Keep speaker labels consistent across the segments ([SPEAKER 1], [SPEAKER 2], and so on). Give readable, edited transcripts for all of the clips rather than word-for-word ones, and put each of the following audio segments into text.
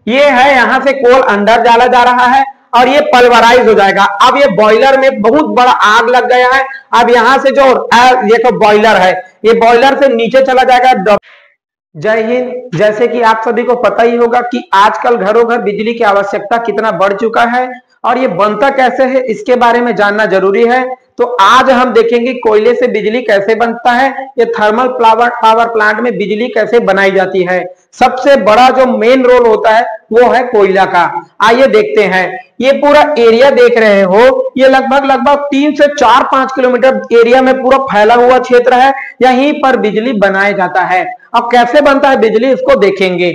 [SPEAKER 1] ये है, यहाँ से कोल अंदर डाला जा रहा है और ये पल्वराइज हो जाएगा। अब ये बॉयलर में बहुत बड़ा आग लग गया है। अब यहाँ से जो ये तो बॉयलर है, ये बॉयलर से नीचे चला जाएगा। जय हिंद। जैसे कि आप सभी को पता ही होगा कि आजकल घरों घर बिजली की आवश्यकता कितना बढ़ चुका है और ये बनता कैसे है इसके बारे में जानना जरूरी है। तो आज हम देखेंगे कोयले से बिजली कैसे बनता है, ये थर्मल पावर प्लांट में बिजली कैसे बनाई जाती है। सबसे बड़ा जो मेन रोल होता है वो है कोयला का। आइए देखते हैं। ये पूरा एरिया देख रहे हो, ये लगभग 3 से 4-5 किलोमीटर एरिया में पूरा फैला हुआ क्षेत्र है। यहीं पर बिजली बनाया जाता है। अब कैसे बनता है बिजली इसको देखेंगे।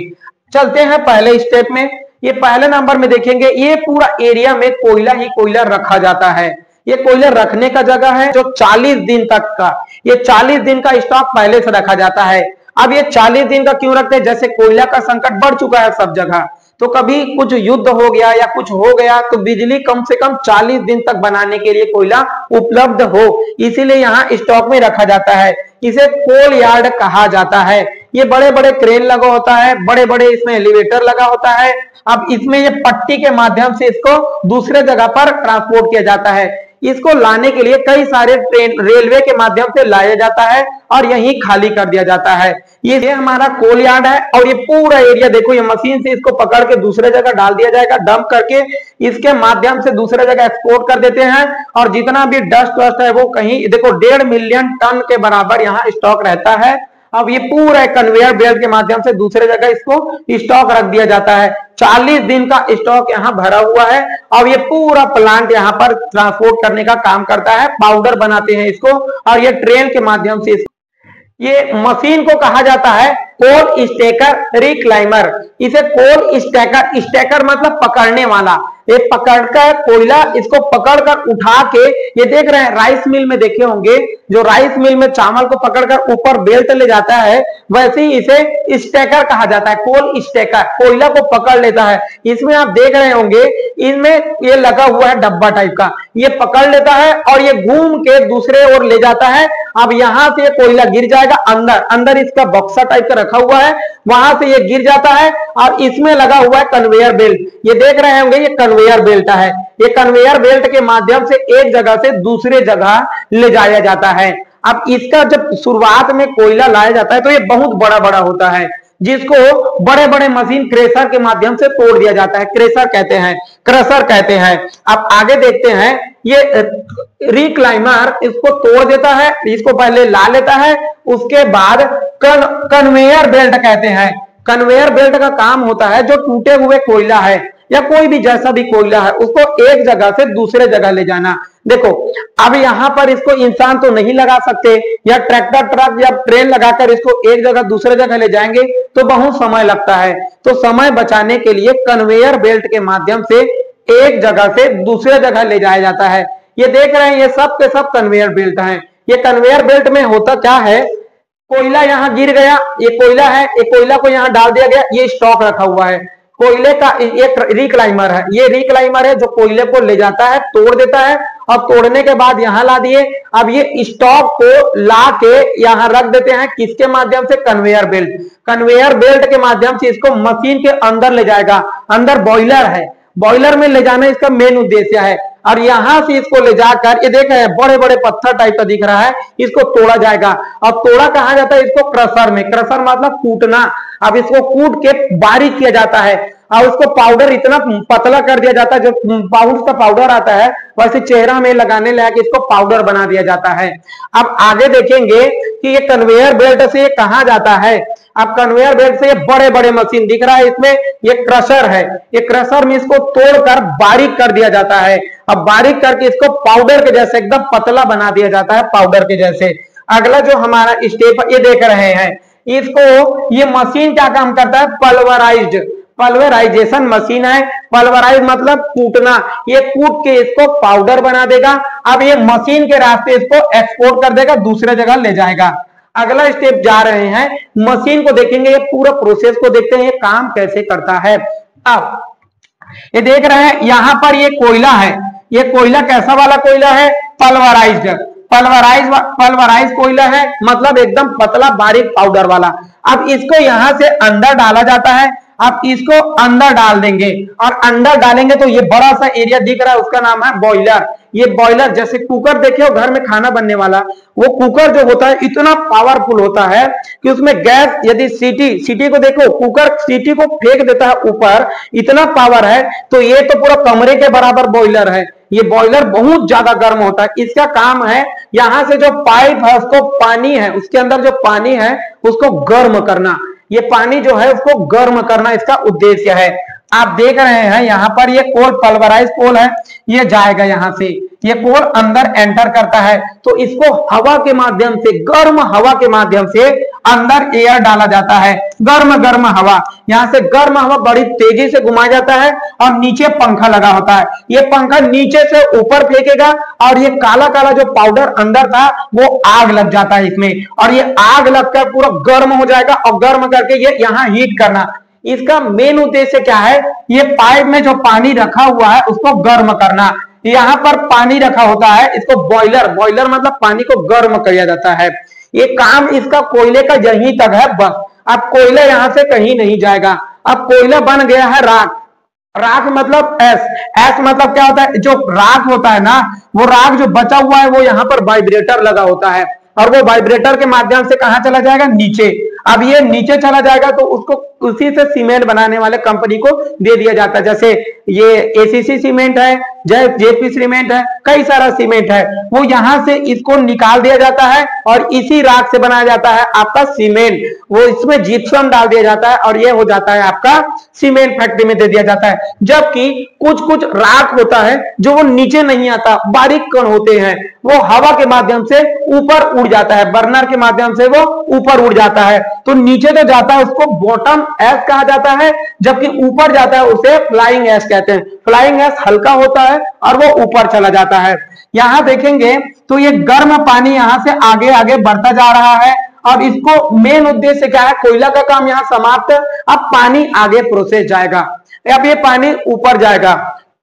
[SPEAKER 1] चलते हैं पहले स्टेप में। ये पहले नंबर में देखेंगे, ये पूरा एरिया में कोयला ही कोयला रखा जाता है। ये कोयला रखने का जगह है जो 40 दिन तक का, ये 40 दिन का स्टॉक पहले से रखा जाता है। अब ये 40 दिन का क्यों रखते हैं? जैसे कोयला का संकट बढ़ चुका है सब जगह, तो कभी कुछ युद्ध हो गया या कुछ हो गया तो बिजली कम से कम 40 दिन तक बनाने के लिए कोयला उपलब्ध हो, इसीलिए यहाँ स्टॉक में रखा जाता है। इसे कोल यार्ड कहा जाता है। ये बड़े बड़े क्रेन लगा होता है, बड़े बड़े इसमें एलिवेटर लगा होता है। अब इसमें ये पट्टी के माध्यम से इसको दूसरे जगह पर ट्रांसपोर्ट किया जाता है। इसको लाने के लिए कई सारे ट्रेन रेलवे के माध्यम से लाया जाता है और यहीं खाली कर दिया जाता है। ये हमारा कोल यार्ड है और ये पूरा एरिया देखो, ये मशीन से इसको पकड़ के दूसरे जगह डाल दिया जाएगा। डंप करके इसके माध्यम से दूसरे जगह एक्सपोर्ट कर देते हैं और जितना भी डस्ट वस्ट है वो कहीं देखो 1.5 मिलियन टन के बराबर यहाँ स्टॉक रहता है। अब ये पूरा कन्वेयर बेल्ट के माध्यम से दूसरे जगह इसको स्टॉक रख दिया जाता है। 40 दिन का स्टॉक यहाँ भरा हुआ है और ये पूरा प्लांट यहाँ पर ट्रांसपोर्ट करने का काम करता है। पाउडर बनाते हैं इसको और ये ट्रेन के माध्यम से ये मशीन को कहा जाता है कोल स्टेकर रिक्लाइमर। इसे कोल स्टेकर, स्टेकर मतलब पकड़ने वाला। ये पकड़कर कोयला इसको पकड़कर उठा के, ये देख रहे हैं राइस मिल में देखे होंगे, जो राइस मिल में चावल को पकड़कर ऊपर बेल्ट ले जाता है, वैसे ही इसे स्टेकर कहा जाता है। कोल स्टेकर कोयला को पकड़ लेता है। इसमें आप देख रहे होंगे, इनमें ये लगा हुआ है डब्बा टाइप का, ये पकड़ लेता है और ये घूम के दूसरे ओर ले जाता है। अब यहां से ये कोयला गिर जाएगा अंदर, अंदर इसका बक्सा टाइप का रखा हुआ है, वहां से ये गिर जाता है और इसमें लगा हुआ है कन्वेयर बेल्ट। ये देख रहे होंगे ये कन्वेयर बेल्ट है। ये कन्वेयर बेल्ट के माध्यम से एक जगह से दूसरे जगह ले जाया जाता है। अब इसका जब शुरुआत में कोयला लाया जाता है तो ये बहुत बड़ा बड़ा होता है, जिसको बड़े बड़े मशीन क्रेशर के माध्यम से तोड़ दिया जाता है। क्रेशर कहते हैं, क्रशर कहते हैं। अब आगे देखते हैं, ये रिक्लाइमर इसको तोड़ देता है, इसको पहले ला लेता है, उसके बाद कन्वेयर बेल्ट कहते हैं। कन्वेयर बेल्ट का काम होता है जो टूटे हुए कोयला है या कोई भी जैसा भी कोयला है उसको एक जगह से दूसरे जगह ले जाना। देखो अब यहाँ पर इसको इंसान तो नहीं लगा सकते, या ट्रैक्टर ट्रक या ट्रेन लगाकर इसको एक जगह दूसरे जगह ले जाएंगे तो बहुत समय लगता है। तो समय बचाने के लिए कन्वेयर बेल्ट के माध्यम से एक जगह से दूसरे जगह ले जाया जाता है। ये देख रहे हैं ये सब के सब कन्वेयर बेल्ट हैं। ये कन्वेयर बेल्ट में होता क्या है, कोयला यहाँ गिर गया, ये कोयला है, ये कोयला को यहाँ डाल दिया गया, ये स्टॉक रखा हुआ है। कोयले का एक रिक्लाइमर है, ये रिक्लाइमर है जो कोयले को ले जाता है, तोड़ देता है और तोड़ने के बाद यहाँ ला दिए। अब ये स्टॉक को ला के यहाँ रख देते हैं, किसके माध्यम से? Conveyor belt. कन्वेयर बेल्ट के माध्यम से इसको मशीन के अंदर ले जाएगा। अंदर बॉयलर है, बॉयलर में ले जाना इसका मेन उद्देश्य है। और यहां से इसको ले जाकर, ये देख रहे हैं बड़े बड़े पत्थर टाइप का दिख रहा है, इसको तोड़ा जाएगा। और तोड़ा कहा जाता है इसको क्रशर में। क्रशर मतलब कूटना। अब इसको कूट के बारीक किया जाता है और उसको पाउडर इतना पतला कर दिया जाता है, जो पाउडर का पाउडर आता है वैसे चेहरा में लगाने लगा इसको पाउडर बना दिया जाता है। अब आगे देखेंगे कि ये कन्वेयर बेल्ट से ये कहां जाता है। अब कन्वेयर बेल्ट से ये बड़े बड़े मशीन दिख रहा है, इसमें ये क्रशर है। ये क्रशर में इसको तोड़कर बारीक कर दिया जाता है। अब बारीक करके इसको पाउडर के जैसे एकदम पतला बना दिया जाता है, पाउडर के जैसे। अगला जो हमारा स्टेप ये देख रहे हैं, इसको ये मशीन क्या काम करता है? पल्वराइज्ड, पल्वराइजेशन मशीन है। पल्वराइज मतलब कूटना। ये कूट के इसको पाउडर बना देगा। अब ये मशीन के रास्ते इसको एक्सपोर्ट कर देगा, दूसरे जगह ले जाएगा। अगला स्टेप जा रहे हैं, मशीन को देखेंगे, ये पूरा प्रोसेस को देखते हैं ये काम कैसे करता है। अब ये देख रहे हैं यहाँ पर ये कोयला है। ये कोयला कैसा वाला कोयला है? पल्वराइज्ड। पल्वराइज कोयला है, मतलब एकदम पतला बारीक पाउडर वाला। अब इसको यहां से अंदर डाला जाता है। आप इसको अंदर डाल देंगे और अंदर डालेंगे तो ये बड़ा सा एरिया दिख रहा है, उसका नाम है बॉयलर। ये बॉयलर जैसे कुकर देखे हो घर में खाना बनने वाला, वो कुकर जो होता है इतना पावरफुल होता है कि उसमें गैस यदि सीटी को देखो, कुकर सीटी को फेंक देता है ऊपर, इतना पावर है। तो ये तो पूरा कमरे के बराबर बॉयलर है। ये बॉयलर बहुत ज्यादा गर्म होता है। इसका काम है यहां से जो पाइप है उसको, पानी है उसके अंदर जो पानी है उसको गर्म करना। ये पानी जो है उसको गर्म करना इसका उद्देश्य है। आप देख रहे हैं यहां पर ये कोल पल्वराइज कोल है, ये जाएगा यहां से, ये कोल अंदर एंटर करता है तो इसको हवा के माध्यम से, गर्म हवा के माध्यम से अंदर एयर डाला जाता है। गर्म गर्म हवा, यहां से गर्म हवा बड़ी तेजी से घुमाया जाता है और नीचे पंखा लगा होता है। ये पंखा नीचे से ऊपर फेंकेगा और ये काला काला जो पाउडर अंदर था वो आग लग जाता है इसमें, और ये आग लगकर पूरा गर्म हो जाएगा और गर्म करके ये यहां हीट करना। इसका मेन उद्देश्य क्या है, ये पाइप में जो पानी रखा हुआ है उसको गर्म करना। यहाँ पर पानी रखा होता है, इसको बॉयलर, बॉयलर मतलब पानी को गर्म किया जाता है। ये काम इसका कोयले का यहीं तक है बस। अब कोयला यहां से कहीं नहीं जाएगा। अब कोयला बन गया है राख। राख मतलब एस मतलब क्या होता है, जो राख होता है ना, वो राख जो बचा हुआ है वो यहाँ पर वाइब्रेटर लगा होता है और वो वाइब्रेटर के माध्यम से कहां चला जाएगा, नीचे। अब ये नीचे चला जाएगा तो उसको उसी से सीमेंट बनाने वाले कंपनी को दे दिया जाता है। जैसे ये एसीसी सीमेंट है, जेपी सीमेंट है, कई सारा सीमेंट है, वो यहां से इसको निकाल दिया जाता है और इसी राख से बनाया जाता है आपका सीमेंट। वो इसमें जिप्सम डाल दिया जाता है और ये हो जाता है आपका सीमेंट, फैक्ट्री में दे दिया जाता है। जबकि कुछ कुछ राख होता है जो वो नीचे नहीं आता, बारीक कण होते हैं, वो हवा के माध्यम से ऊपर उड़ जाता है, बर्नर के माध्यम से वो ऊपर उड़ जाता है। तो नीचे तो जाता है उसको बॉटम एस कहा जाता है, जबकि ऊपर जाता है उसे फ्लाइंग एस कहते हैं। फ्लाइंग एस हल्का होता है और वो ऊपर चला जाता है। यहां देखेंगे तो ये गर्म पानी यहां से आगे आगे बढ़ता जा रहा है और इसको मेन उद्देश्य क्या है, कोयला का काम यहां समाप्त। अब पानी आगे प्रोसेस जाएगा। अब ये पानी ऊपर जाएगा,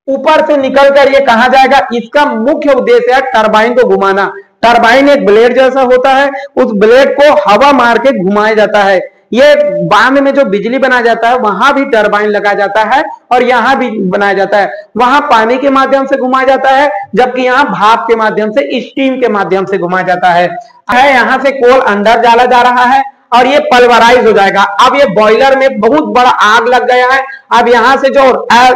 [SPEAKER 1] ऊपर से निकलकर ये कहां जाएगा, इसका मुख्य उद्देश्य है टरबाइन को घुमाना। टरबाइन एक ब्लेड जैसा होता है, उस ब्लेड को हवा मार के घुमाया जाता है। ये बांध में जो बिजली बनाया जाता है वहां भी टरबाइन लगाया जाता है और यहां भी बनाया जाता है। वहां पानी के माध्यम से घुमाया जाता है, जबकि यहाँ भाप के माध्यम से, स्टीम के माध्यम से घुमाया जाता है। यहां से कोल अंदर डाला जा रहा है और ये पल्वराइज हो जाएगा। अब ये बॉयलर में बहुत बड़ा आग लग गया है। अब यहां से जो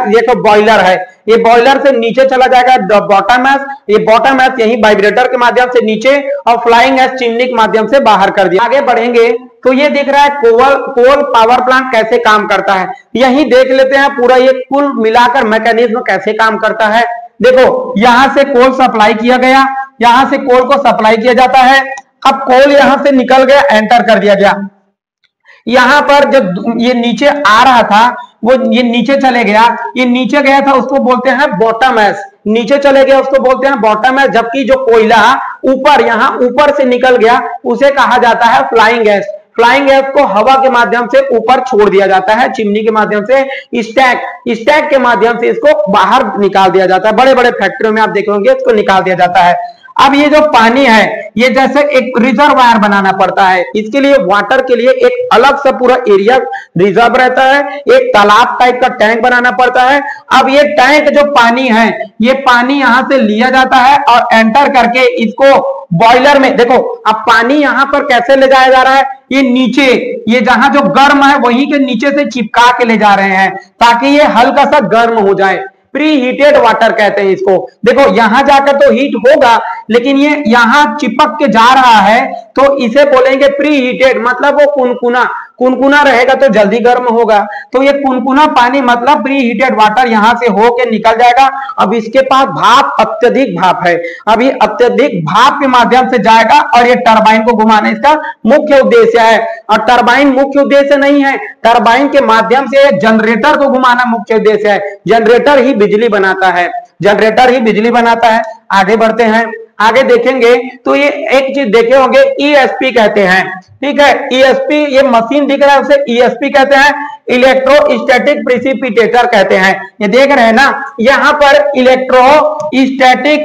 [SPEAKER 1] ये तो बॉयलर है, ये बॉयलर से नीचे चला जाएगा बॉटम एस। ये बॉटम एस यही वाइब्रेटर के माध्यम से नीचे और फ्लाइंग एस चिमनी के माध्यम से बाहर कर दिया। आगे बढ़ेंगे तो ये दिख रहा है कोल पावर प्लांट कैसे काम करता है। यही देख लेते हैं पूरा ये कुल मिलाकर मैकेनिज्म कैसे काम करता है। देखो यहां से कोल सप्लाई किया गया, यहां से कोल को सप्लाई किया जाता है। अब कोल यहां से निकल गया, एंटर कर दिया गया। यहां पर जब ये नीचे आ रहा था वो ये नीचे चले गया, ये नीचे गया था उसको बोलते हैं बॉटम एस। नीचे चले गया उसको बोलते हैं बॉटम एस, जबकि जो कोयला ऊपर यहां ऊपर से निकल गया उसे कहा जाता है फ्लाइंग एस। फ्लाइंग एस को हवा के माध्यम से ऊपर छोड़ दिया जाता है, चिमनी के माध्यम से, स्टैक के माध्यम से इसको बाहर निकाल दिया जाता है। बड़े बड़े फैक्ट्रियों में आप देखेंगे इसको निकाल दिया जाता है। अब ये जो पानी है ये जैसे एक रिजर्वायर बनाना पड़ता है, इसके लिए वाटर के लिए एक अलग से पूरा एरिया रिजर्व रहता है, एक तालाब टाइप का टैंक बनाना पड़ता है। अब ये टैंक जो पानी है, ये पानी यहां से लिया जाता है और एंटर करके इसको बॉयलर में, देखो अब पानी यहां पर कैसे ले जाया जा रहा है, ये नीचे, ये जहां जो गर्म है वहीं के नीचे से चिपका के ले जा रहे हैं ताकि ये हल्का सा गर्म हो जाए। प्री हीटेड वाटर कहते हैं इसको। देखो यहां जाकर तो हीट होगा, लेकिन ये यहां चिपक के जा रहा है तो इसे बोलेंगे प्री हीटेड, मतलब वो कुनकुना रहेगा तो जल्दी गर्म होगा। तो ये कुनकुना पानी मतलब प्री हीटेड वाटर यहां से होके निकल जाएगा। अब इसके पास भाप, अत्यधिक भाप है। अब ये अत्यधिक भाप के माध्यम से जाएगा और ये टरबाइन को घुमाना इसका मुख्य उद्देश्य है। और टरबाइन मुख्य उद्देश्य नहीं है, टरबाइन के माध्यम से जनरेटर को घुमाना मुख्य उद्देश्य है। जनरेटर ही बिजली बनाता है, जनरेटर ही बिजली बनाता है। आगे बढ़ते हैं, आगे देखेंगे तो ये एक चीज देखे होंगे, ईएसपी कहते हैं, ठीक है। ईएसपी, ये मशीन दिख रहा है उसे ईएसपी कहते हैं, इलेक्ट्रोस्टैटिक प्रिसिपिटेटर कहते हैं। ये देख रहे हैं ना, यहां पर इलेक्ट्रोस्टैटिक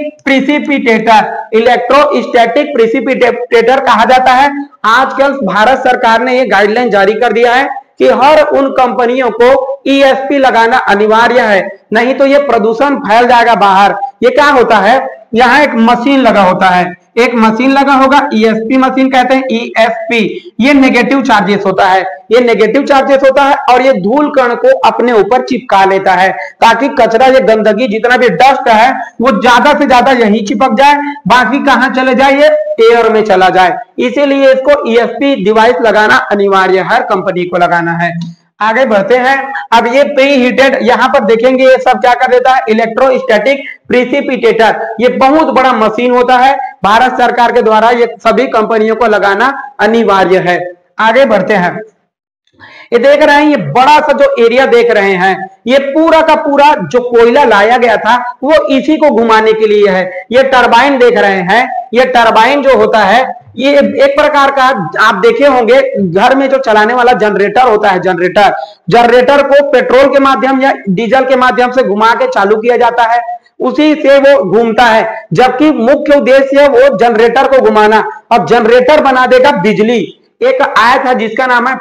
[SPEAKER 1] प्रिसिपिटेटर कहा जाता है। आजकल भारत सरकार ने ये गाइडलाइन जारी कर दिया है कि हर उन कंपनियों को ESP लगाना अनिवार्य है, नहीं तो ये प्रदूषण फैल जाएगा बाहर। ये क्या होता है, यहाँ एक मशीन लगा होता है, एक मशीन लगा होगा, ESP मशीन कहते हैं, ESP। ये नेगेटिव चार्जेस होता है, ये नेगेटिव चार्जेस होता है और ये धूल कण को अपने ऊपर चिपका लेता है ताकि कचरा, ये गंदगी, जितना भी डस्ट है वो ज्यादा से ज्यादा यही चिपक जाए, बाकी कहां चले जाए, ये एयर में चला जाए। इसीलिए इसको ESP डिवाइस लगाना अनिवार्य है, हर कंपनी को लगाना है। आगे बढ़ते हैं। अब ये प्री हीटेड, यहां पर देखेंगे ये सब क्या कर देता है, इलेक्ट्रोस्टैटिक प्रिसिपिटेटर। ये बहुत बड़ा मशीन होता है, भारत सरकार के द्वारा ये सभी कंपनियों को लगाना अनिवार्य है। आगे बढ़ते हैं। ये देख रहे हैं, ये बड़ा सा जो एरिया देख रहे हैं, ये पूरा का पूरा जो कोयला लाया गया था वो इसी को घुमाने के लिए है। ये टरबाइन देख रहे हैं, ये टरबाइन जो होता है ये एक प्रकार का, आप देखे होंगे घर में जो चलाने वाला जनरेटर होता है, जनरेटर को पेट्रोल के माध्यम या डीजल के माध्यम से घुमा के चालू किया जाता है, उसी से वो घूमता है, जबकि मुख्य उद्देश्य है वो जनरेटर को घुमाना और जनरेटर बना देगा बिजली। एक आया था जिसका नाम है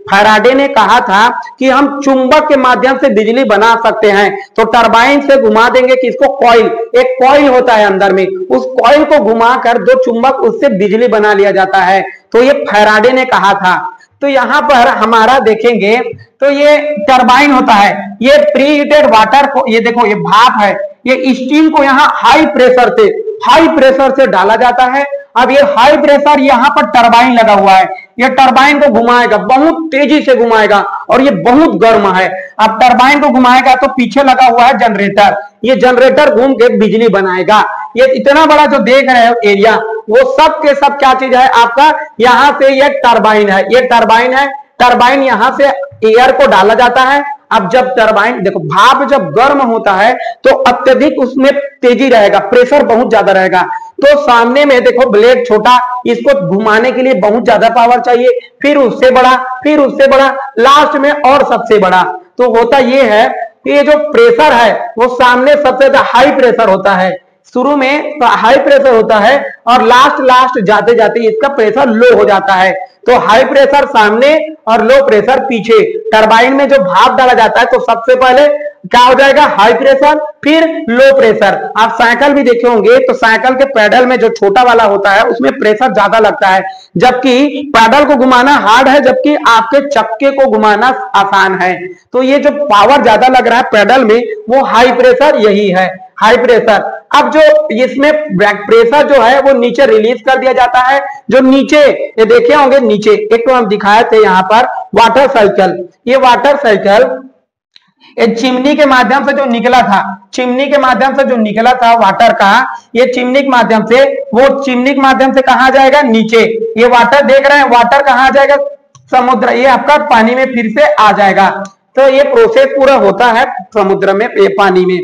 [SPEAKER 1] फैराडे ने कहा था कि हम चुंबक के माध्यम से बिजली बना सकते हैं, तो टरबाइन से घुमा देंगे कि इसको कॉइल, एक कॉइल होता है अंदर में, उस कॉइल को घुमाकर दो चुंबक, उससे बिजली बना लिया जाता है। तो ये फैराडे ने कहा था। तो यहां पर हमारा देखेंगे तो ये टरबाइन होता है, ये प्री हीटेड वाटर को, ये देखो ये भाप है, ये स्टीम को यहाँ हाई प्रेशर से डाला जाता है। अब ये हाई प्रेशर, यहाँ पर टरबाइन लगा हुआ है, ये टरबाइन को घुमाएगा, बहुत तेजी से घुमाएगा और ये बहुत गर्म है। अब टरबाइन को घुमाएगा तो पीछे लगा हुआ है जनरेटर, ये जनरेटर घूम के बिजली बनाएगा। ये इतना बड़ा जो देख रहे हो एरिया, वो सब के सब क्या चीज है आपका, यहाँ से ये टरबाइन है, ये टरबाइन है। टरबाइन यहाँ से एयर को डाला जाता है। अब जब टरबाइन, देखो भाप जब गर्म होता है तो अत्यधिक उसमें तेजी रहेगा, प्रेशर बहुत ज्यादा रहेगा, तो सामने में देखो ब्लेड छोटा, इसको घुमाने के लिए बहुत ज्यादा पावर चाहिए, फिर उससे बड़ा, लास्ट में और सबसे बड़ा। तो होता ये है कि ये जो प्रेशर है वो सामने सबसे ज्यादा हाई प्रेशर होता है, शुरू में तो हाई प्रेशर होता है और लास्ट जाते जाते इसका प्रेशर लो हो जाता है। तो हाई प्रेशर सामने और लो प्रेशर पीछे। टरबाइन में जो भाप डाला जाता है तो सबसे पहले क्या हो जाएगा, हाई प्रेशर, फिर लो प्रेशर। आप साइकिल भी देखे होंगे तो साइकिल के पैडल में जो छोटा वाला होता है उसमें प्रेशर ज्यादा लगता है, जबकि पैडल को घुमाना हार्ड है, जबकि आपके चक्के को घुमाना आसान है। तो ये जो पावर ज्यादा लग रहा है पैडल में, वो हाई प्रेशर यही है, हाई प्रेशर। अब जो इसमें प्रेशर जो है वो नीचे रिलीज कर दिया जाता है, जो नीचे ये देखे होंगे, नीचे एक तो हम दिखाए थे यहाँ पर वाटर साइकिल। ये वाटर साइकिल चिमनी के माध्यम से जो निकला था, वाटर का, ये चिमनी के माध्यम से, वो चिमनी के माध्यम से कहा जाएगा नीचे। ये वाटर देख रहे हैं, वाटर कहाँ जाएगा, समुद्र, ये आपका पानी में फिर से आ जाएगा। तो ये प्रोसेस पूरा होता है समुद्र में, ये पानी में।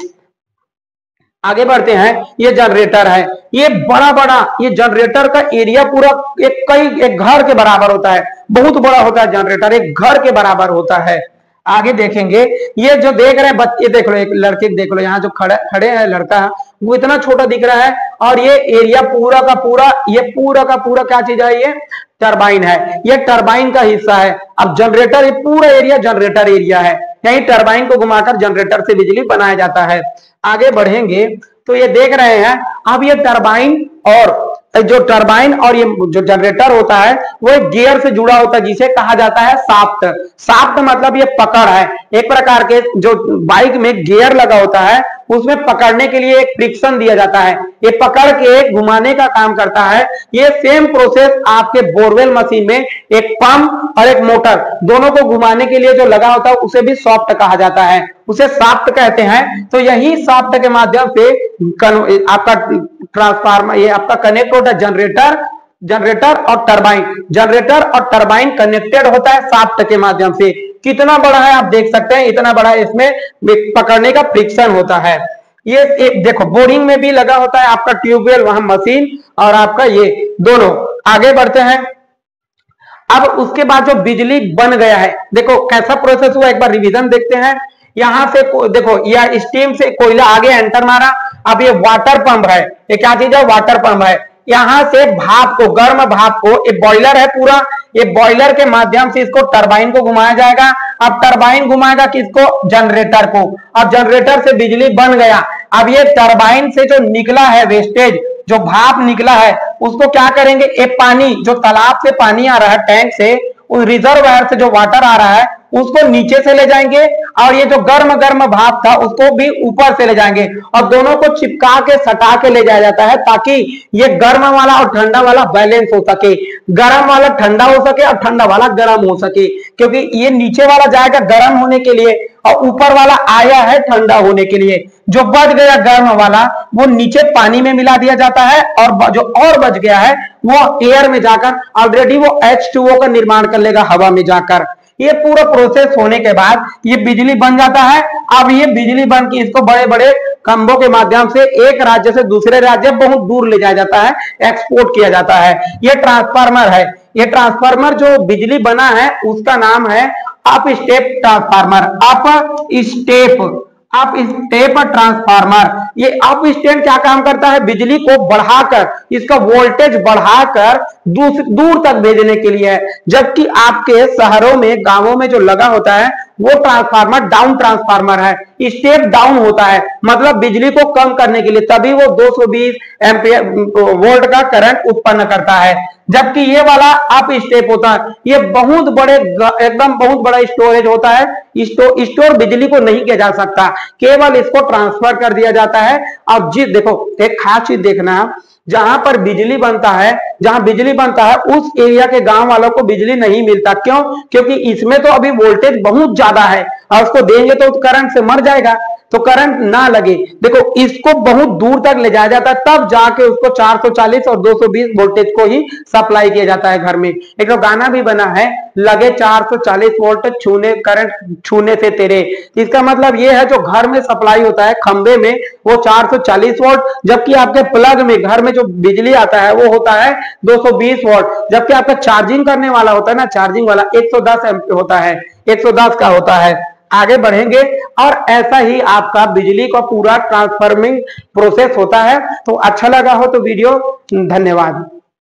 [SPEAKER 1] आगे बढ़ते हैं। ये जनरेटर है, ये बड़ा ये जनरेटर का एरिया पूरा एक घर के बराबर होता है, बहुत बड़ा होता है जनरेटर, एक घर के बराबर होता है। आगे देखेंगे, ये जो देख रहे हैं बच्चे, देख लो, एक लड़के देख लो, यहाँ जो खड़े हैं लड़का, वो इतना छोटा दिख रहा है, और ये एरिया पूरा का पूरा क्या चीज है, ये टरबाइन है, ये टरबाइन का हिस्सा है। अब जनरेटर, ये पूरा एरिया जनरेटर एरिया है, यही टरबाइन को घुमाकर जनरेटर से बिजली बनाया जाता है। आगे बढ़ेंगे तो ये देख रहे हैं, अब ये टरबाइन और ये जो जनरेटर होता है वो एक गियर से जुड़ा होता है, जिसे कहा जाता है साफ्ट मतलब ये पकड़ है, एक प्रकार के जो बाइक में गियर लगा होता है उसमें पकड़ने के लिए एक फ्रिक्शन दिया जाता है, ये पकड़ के घुमाने का काम करता है। ये सेम प्रोसेस आपके बोरवेल मशीन में एक पंप और एक मोटर दोनों को घुमाने के लिए जो लगा होता है उसे भी सॉफ्ट कहा जाता है, उसे साफ्ट कहते हैं। तो यही साफ्ट के माध्यम से आपका ट्रांसफार्मर, ये आपका कनेक्ट होता है जनरेटर और टरबाइन कनेक्टेड होता है साफ्ट के माध्यम से। कितना बड़ा है आप देख सकते हैं, इतना बड़ा इसमें पकड़ने का फ्रिक्शन होता है। ये देखो बोरिंग में भी लगा होता है आपका ट्यूबवेल, वहां मशीन और आपका ये दोनों। आगे बढ़ते हैं। अब उसके बाद जो बिजली बन गया है, देखो कैसा प्रोसेस हुआ, एक बार रिवीजन देखते हैं। यहां से देखो, यह स्टीम से कोयला आगे एंटर मारा, अब ये वाटर पंप है, ये क्या चीज है, वाटर पंप है। यहाँ से भाप को, गर्म भाप को, ये बॉयलर है पूरा, ये बॉयलर के माध्यम से इसको टरबाइन को घुमाया जाएगा। अब टरबाइन घुमाएगा किसको? जनरेटर को। अब जनरेटर से बिजली बन गया। अब ये टरबाइन से जो निकला है वेस्टेज, जो भाप निकला है, उसको क्या करेंगे? ये पानी, जो तालाब से पानी आ रहा है, टैंक से, उस रिजर्वायर से जो वाटर आ रहा है, उसको नीचे से ले जाएंगे, और ये जो गर्म गर्म भाप था उसको भी ऊपर से ले जाएंगे, और दोनों को चिपका के सटा के ले जाया जाता है, ताकि ये गर्म वाला और ठंडा वाला बैलेंस हो सके, गर्म वाला ठंडा हो सके और ठंडा वाला गर्म हो सके, क्योंकि ये नीचे वाला जाएगा गर्म होने के लिए और ऊपर वाला आया है ठंडा होने के लिए। जो बच गया गर्म वाला वो नीचे पानी में मिला दिया जाता है, और जो और बच गया है वो एयर में जाकर ऑलरेडी वो H2O का निर्माण कर लेगा हवा में जाकर। ये पूरा प्रोसेस होने के बाद ये बिजली बन जाता है। अब ये बिजली बन के इसको बड़े बड़े खंभों के माध्यम से एक राज्य से दूसरे राज्य बहुत दूर ले जाया जाता है, एक्सपोर्ट किया जाता है। ये ट्रांसफार्मर है। ये ट्रांसफार्मर जो बिजली बना है उसका नाम है up step transformer. Up step transformer. ये अप स्टेप क्या काम करता है? बिजली को बढ़ाकर, इसका वोल्टेज बढ़ाकर दूर तक भेजने के लिए है। जबकि आपके शहरों में, गांवों में जो लगा होता है वो ट्रांसफार्मर डाउन ट्रांसफार्मर है, स्टेप डाउन होता है, मतलब बिजली को कम करने के लिए, तभी वो 220 एम्पियर वोल्ट का करंट उत्पन्न करता है। जबकि ये वाला अप स्टेप होता है, ये बहुत बड़े, एकदम बहुत बड़ा स्टोरेज होता है। स्टोर बिजली को नहीं किया जा सकता, केवल इसको ट्रांसफर कर दिया जाता है। अब जी देखो, एक खास चीज देखना, जहां पर बिजली बनता है, जहां बिजली बनता है उस एरिया के गांव वालों को बिजली नहीं मिलता। क्यों? क्योंकि इसमें तो अभी वोल्टेज बहुत ज्यादा है और उसको देंगे तो करंट से मर जाएगा, तो करंट ना लगे। देखो, इसको बहुत दूर तक ले जाया जाता है, तब जाके उसको 440 और 220 वोल्टेज को ही सप्लाई किया जाता है घर में। एक तो गाना भी बना है, लगे 440 वोल्ट छूने, करंट छूने से तेरे। इसका मतलब ये है जो घर में सप्लाई होता है खंबे में वो 440 वोल्ट, जबकि आपके प्लग में, घर में जो बिजली आता है वो होता है 220 वोल्ट। जबकि आपका चार्जिंग करने वाला होता है ना, चार्जिंग वाला 110 एम्पीयर होता है, 110 का होता है। आगे बढ़ेंगे और ऐसा ही आपका बिजली का पूरा ट्रांसफॉर्मिंग प्रोसेस होता है। तो अच्छा लगा हो तो वीडियो, धन्यवाद।